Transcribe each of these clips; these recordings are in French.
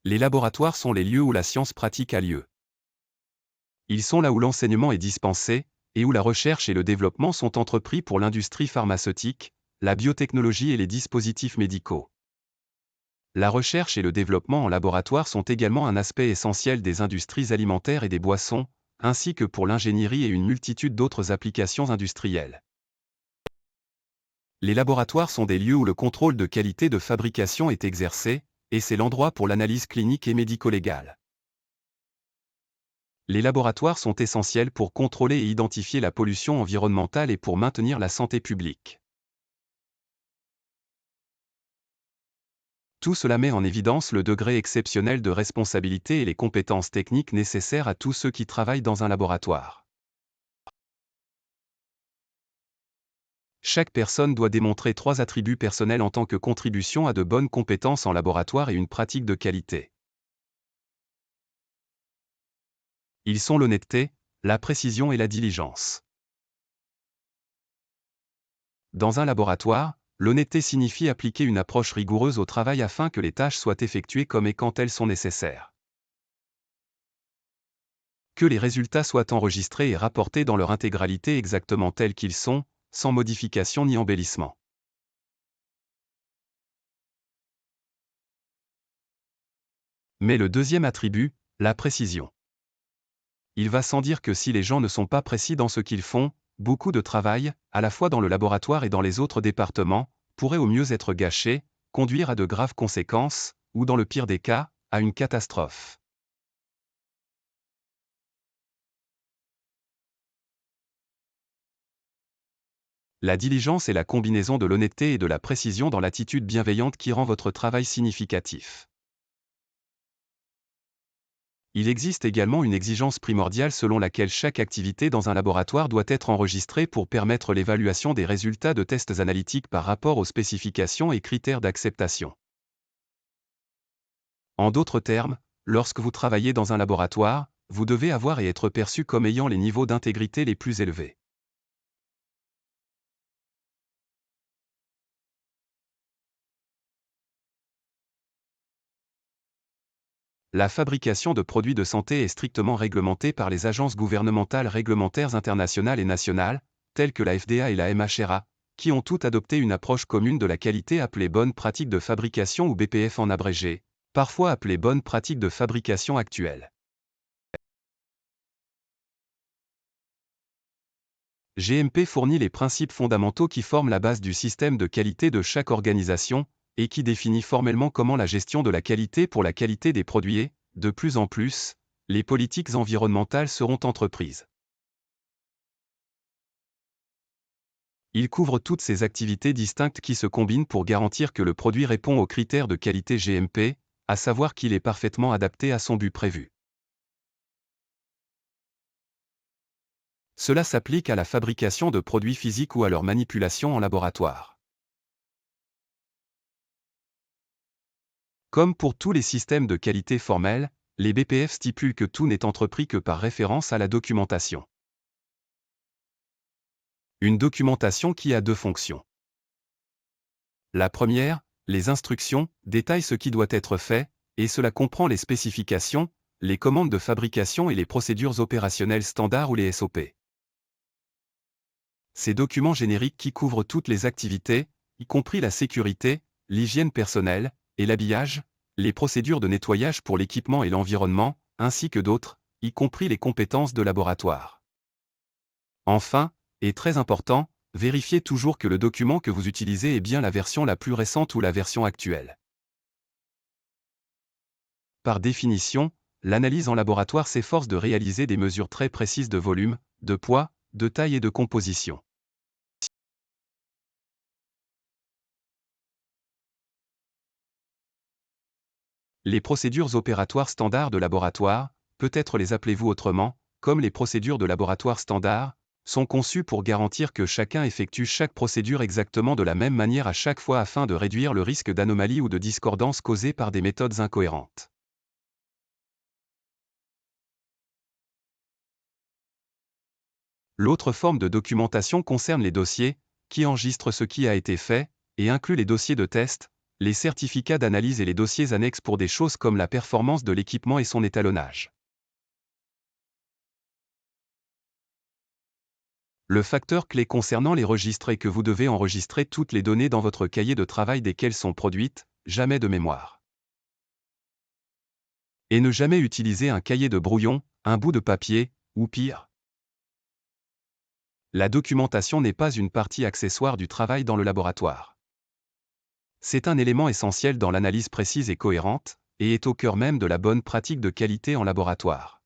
Les laboratoires sont les lieux où la science pratique a lieu. Ils sont là où l'enseignement est dispensé, et où la recherche et le développement sont entrepris pour l'industrie pharmaceutique, la biotechnologie et les dispositifs médicaux. La recherche et le développement en laboratoire sont également un aspect essentiel des industries alimentaires et des boissons, ainsi que pour l'ingénierie et une multitude d'autres applications industrielles. Les laboratoires sont des lieux où le contrôle de qualité de fabrication est exercé, et c'est l'endroit pour l'analyse clinique et médico-légale. Les laboratoires sont essentiels pour contrôler et identifier la pollution environnementale et pour maintenir la santé publique. Tout cela met en évidence le degré exceptionnel de responsabilité et les compétences techniques nécessaires à tous ceux qui travaillent dans un laboratoire. Chaque personne doit démontrer 3 attributs personnels en tant que contribution à de bonnes compétences en laboratoire et une pratique de qualité. Ils sont l'honnêteté, la précision et la diligence. Dans un laboratoire, l'honnêteté signifie appliquer une approche rigoureuse au travail afin que les tâches soient effectuées comme et quand elles sont nécessaires. Que les résultats soient enregistrés et rapportés dans leur intégralité exactement tels qu'ils sont, sans modification ni embellissement. Mais le deuxième attribut, la précision. Il va sans dire que si les gens ne sont pas précis dans ce qu'ils font, beaucoup de travail, à la fois dans le laboratoire et dans les autres départements, pourrait au mieux être gâché, conduire à de graves conséquences, ou dans le pire des cas, à une catastrophe. La diligence est la combinaison de l'honnêteté et de la précision dans l'attitude bienveillante qui rend votre travail significatif. Il existe également une exigence primordiale selon laquelle chaque activité dans un laboratoire doit être enregistrée pour permettre l'évaluation des résultats de tests analytiques par rapport aux spécifications et critères d'acceptation. En d'autres termes, lorsque vous travaillez dans un laboratoire, vous devez avoir et être perçu comme ayant les niveaux d'intégrité les plus élevés. La fabrication de produits de santé est strictement réglementée par les agences gouvernementales réglementaires internationales et nationales, telles que la FDA et la MHRA, qui ont toutes adopté une approche commune de la qualité appelée bonnes pratiques de fabrication ou BPF en abrégé, parfois appelée bonnes pratiques de fabrication actuelles. GMP fournit les principes fondamentaux qui forment la base du système de qualité de chaque organisation, et qui définit formellement comment la gestion de la qualité pour la qualité des produits est, de plus en plus, les politiques environnementales seront entreprises. Il couvre toutes ces activités distinctes qui se combinent pour garantir que le produit répond aux critères de qualité GMP, à savoir qu'il est parfaitement adapté à son but prévu. Cela s'applique à la fabrication de produits physiques ou à leur manipulation en laboratoire. Comme pour tous les systèmes de qualité formels, les BPF stipulent que tout n'est entrepris que par référence à la documentation. Une documentation qui a 2 fonctions. La première, les instructions, détaillent ce qui doit être fait, et cela comprend les spécifications, les commandes de fabrication et les procédures opérationnelles standards ou les SOP. Ces documents génériques qui couvrent toutes les activités, y compris la sécurité, l'hygiène personnelle, et l'habillage, les procédures de nettoyage pour l'équipement et l'environnement, ainsi que d'autres, y compris les compétences de laboratoire. Enfin, et très important, vérifiez toujours que le document que vous utilisez est bien la version la plus récente ou la version actuelle. Par définition, l'analyse en laboratoire s'efforce de réaliser des mesures très précises de volume, de poids, de taille et de composition. Les procédures opératoires standards de laboratoire, peut-être les appelez-vous autrement, comme les procédures de laboratoire standard, sont conçues pour garantir que chacun effectue chaque procédure exactement de la même manière à chaque fois afin de réduire le risque d'anomalie ou de discordance causée par des méthodes incohérentes. L'autre forme de documentation concerne les dossiers, qui enregistrent ce qui a été fait, et inclut les dossiers de test, les certificats d'analyse et les dossiers annexes pour des choses comme la performance de l'équipement et son étalonnage. Le facteur clé concernant les registres est que vous devez enregistrer toutes les données dans votre cahier de travail desquelles sont produites, jamais de mémoire. Et ne jamais utiliser un cahier de brouillon, un bout de papier, ou pire. La documentation n'est pas une partie accessoire du travail dans le laboratoire. C'est un élément essentiel dans l'analyse précise et cohérente, et est au cœur même de la bonne pratique de qualité en laboratoire.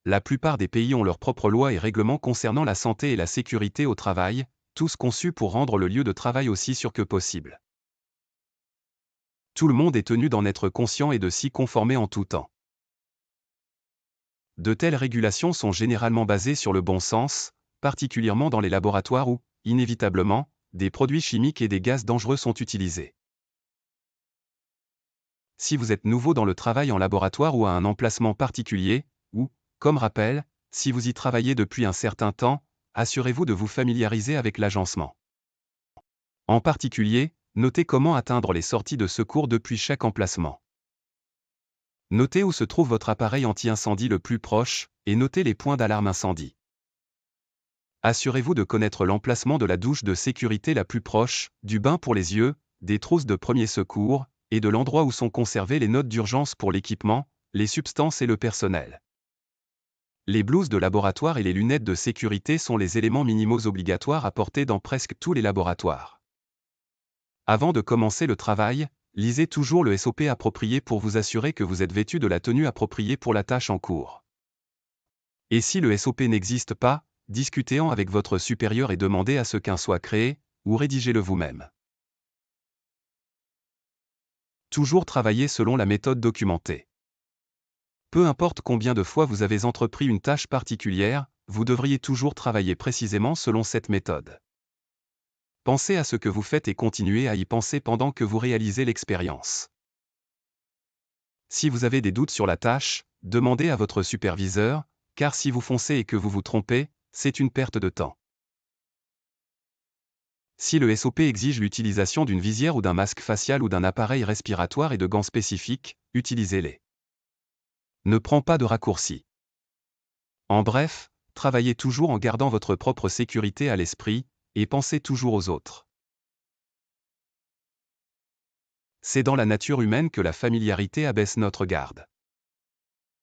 La plupart des pays ont leurs propres lois et règlements concernant la santé et la sécurité au travail, tous conçus pour rendre le lieu de travail aussi sûr que possible. Tout le monde est tenu d'en être conscient et de s'y conformer en tout temps. De telles régulations sont généralement basées sur le bon sens, particulièrement dans les laboratoires où, inévitablement, des produits chimiques et des gaz dangereux sont utilisés. Si vous êtes nouveau dans le travail en laboratoire ou à un emplacement particulier, ou, comme rappel, si vous y travaillez depuis un certain temps, assurez-vous de vous familiariser avec l'agencement. En particulier, notez comment atteindre les sorties de secours depuis chaque emplacement. Notez où se trouve votre appareil anti-incendie le plus proche, et notez les points d'alarme incendie. Assurez-vous de connaître l'emplacement de la douche de sécurité la plus proche, du bain pour les yeux, des trousses de premier secours, et de l'endroit où sont conservées les notes d'urgence pour l'équipement, les substances et le personnel. Les blouses de laboratoire et les lunettes de sécurité sont les éléments minimaux obligatoires à porter dans presque tous les laboratoires. Avant de commencer le travail, lisez toujours le SOP approprié pour vous assurer que vous êtes vêtu de la tenue appropriée pour la tâche en cours. Et si le SOP n'existe pas, discutez-en avec votre supérieur et demandez à ce qu'un soit créé, ou rédigez-le vous-même. Toujours travailler selon la méthode documentée. Peu importe combien de fois vous avez entrepris une tâche particulière, vous devriez toujours travailler précisément selon cette méthode. Pensez à ce que vous faites et continuez à y penser pendant que vous réalisez l'expérience. Si vous avez des doutes sur la tâche, demandez à votre superviseur, car si vous foncez et que vous vous trompez, c'est une perte de temps. Si le SOP exige l'utilisation d'une visière ou d'un masque facial ou d'un appareil respiratoire et de gants spécifiques, utilisez-les. Ne prends pas de raccourcis. En bref, travaillez toujours en gardant votre propre sécurité à l'esprit, et pensez toujours aux autres. C'est dans la nature humaine que la familiarité abaisse notre garde.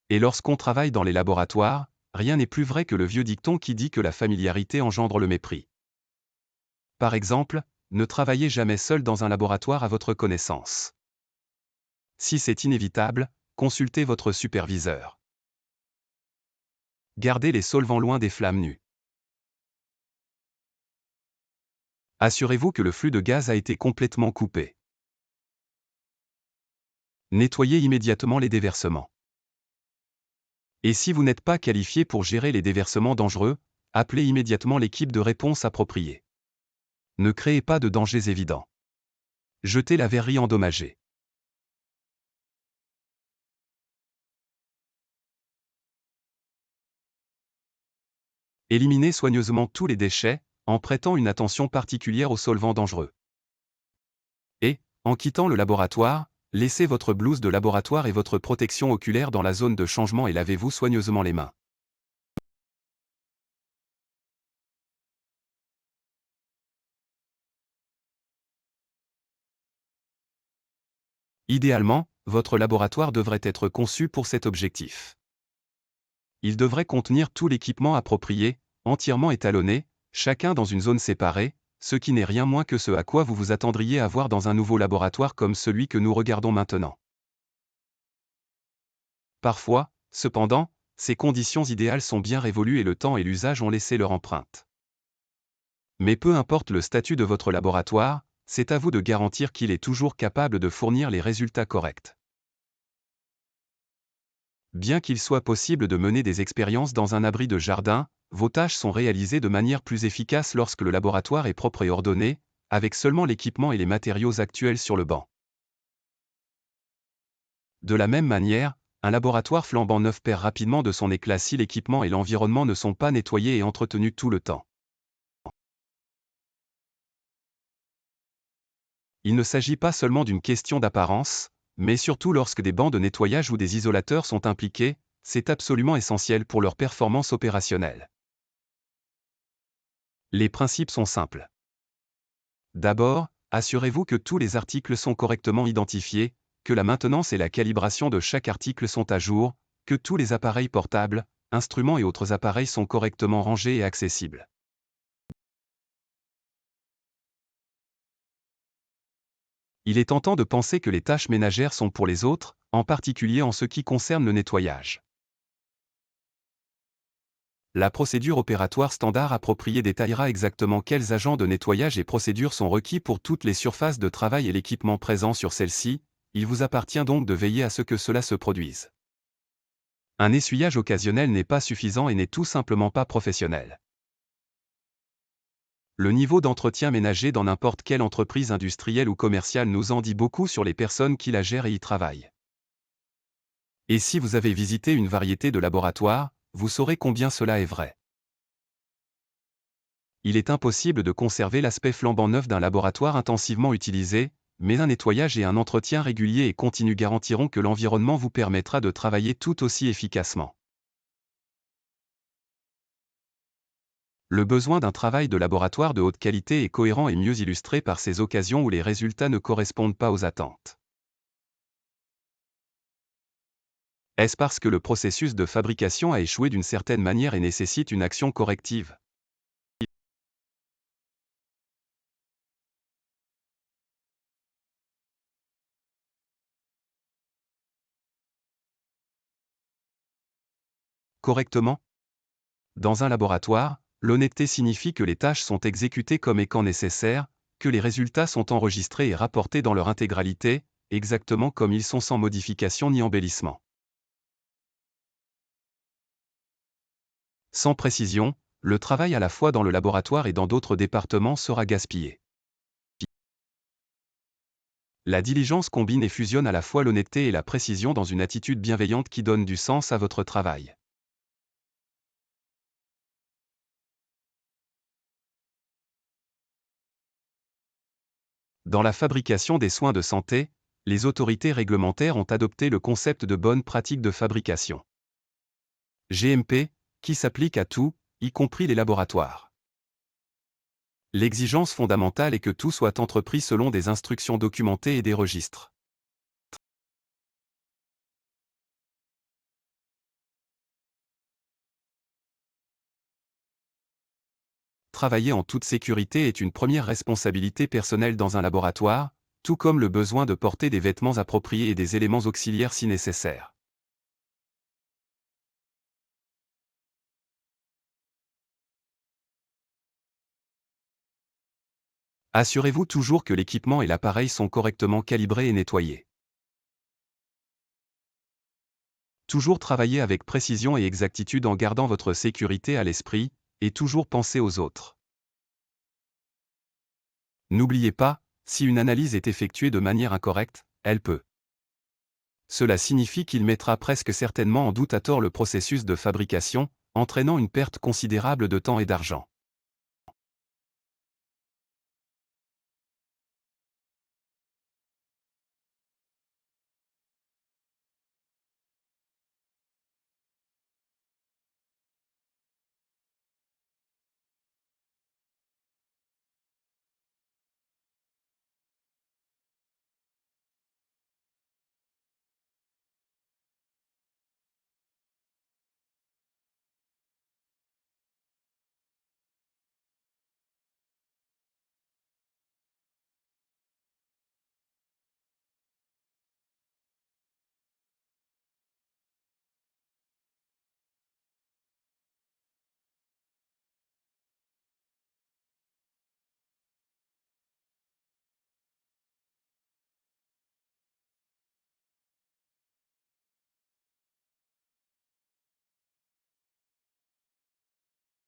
Et lorsqu'on travaille dans les laboratoires, rien n'est plus vrai que le vieux dicton qui dit que la familiarité engendre le mépris. Par exemple, ne travaillez jamais seul dans un laboratoire à votre connaissance. Si c'est inévitable, consultez votre superviseur. Gardez les solvants loin des flammes nues. Assurez-vous que le flux de gaz a été complètement coupé. Nettoyez immédiatement les déversements. Et si vous n'êtes pas qualifié pour gérer les déversements dangereux, appelez immédiatement l'équipe de réponse appropriée. Ne créez pas de dangers évidents. Jetez la verrerie endommagée. Éliminez soigneusement tous les déchets, en prêtant une attention particulière aux solvants dangereux. Et, en quittant le laboratoire, laissez votre blouse de laboratoire et votre protection oculaire dans la zone de changement et lavez-vous soigneusement les mains. Idéalement, votre laboratoire devrait être conçu pour cet objectif. Il devrait contenir tout l'équipement approprié, entièrement étalonné, chacun dans une zone séparée, ce qui n'est rien moins que ce à quoi vous vous attendriez à voir dans un nouveau laboratoire comme celui que nous regardons maintenant. Parfois, cependant, ces conditions idéales sont bien révolues et le temps et l'usage ont laissé leur empreinte. Mais peu importe le statut de votre laboratoire, c'est à vous de garantir qu'il est toujours capable de fournir les résultats corrects. Bien qu'il soit possible de mener des expériences dans un abri de jardin, vos tâches sont réalisées de manière plus efficace lorsque le laboratoire est propre et ordonné, avec seulement l'équipement et les matériaux actuels sur le banc. De la même manière, Un laboratoire flambant neuf perd rapidement de son éclat si l'équipement et l'environnement ne sont pas nettoyés et entretenus tout le temps. Il ne s'agit pas seulement d'une question d'apparence, mais surtout lorsque des bancs de nettoyage ou des isolateurs sont impliqués, c'est absolument essentiel pour leur performance opérationnelle. Les principes sont simples. D'abord, assurez-vous que tous les articles sont correctement identifiés, que la maintenance et la calibration de chaque article sont à jour, que tous les appareils portables, instruments et autres appareils sont correctement rangés et accessibles. Il est tentant de penser que les tâches ménagères sont pour les autres, en particulier en ce qui concerne le nettoyage. La procédure opératoire standard appropriée détaillera exactement quels agents de nettoyage et procédures sont requis pour toutes les surfaces de travail et l'équipement présent sur celle-ci. Il vous appartient donc de veiller à ce que cela se produise. Un essuyage occasionnel n'est pas suffisant et n'est tout simplement pas professionnel. Le niveau d'entretien ménager dans n'importe quelle entreprise industrielle ou commerciale nous en dit beaucoup sur les personnes qui la gèrent et y travaillent. Et si vous avez visité une variété de laboratoires, vous saurez combien cela est vrai. Il est impossible de conserver l'aspect flambant neuf d'un laboratoire intensivement utilisé, mais un nettoyage et un entretien régulier et continu garantiront que l'environnement vous permettra de travailler tout aussi efficacement. Le besoin d'un travail de laboratoire de haute qualité est cohérent et mieux illustré par ces occasions où les résultats ne correspondent pas aux attentes. Est-ce parce que le processus de fabrication a échoué d'une certaine manière et nécessite une action corrective? Correctement? Dans un laboratoire, l'honnêteté signifie que les tâches sont exécutées comme et quand nécessaire, que les résultats sont enregistrés et rapportés dans leur intégralité, exactement comme ils sont sans modification ni embellissement. Sans précision, le travail à la fois dans le laboratoire et dans d'autres départements sera gaspillé. La diligence combine et fusionne à la fois l'honnêteté et la précision dans une attitude bienveillante qui donne du sens à votre travail. Dans la fabrication des soins de santé, les autorités réglementaires ont adopté le concept de bonne pratique de fabrication. GMP, qui s'applique à tout, y compris les laboratoires. L'exigence fondamentale est que tout soit entrepris selon des instructions documentées et des registres. Travailler en toute sécurité est une première responsabilité personnelle dans un laboratoire, tout comme le besoin de porter des vêtements appropriés et des éléments auxiliaires si nécessaire. Assurez-vous toujours que l'équipement et l'appareil sont correctement calibrés et nettoyés. Toujours travailler avec précision et exactitude en gardant votre sécurité à l'esprit, et toujours penser aux autres. N'oubliez pas, si une analyse est effectuée de manière incorrecte, elle peut. Cela signifie qu'il mettra presque certainement en doute à tort le processus de fabrication, entraînant une perte considérable de temps et d'argent.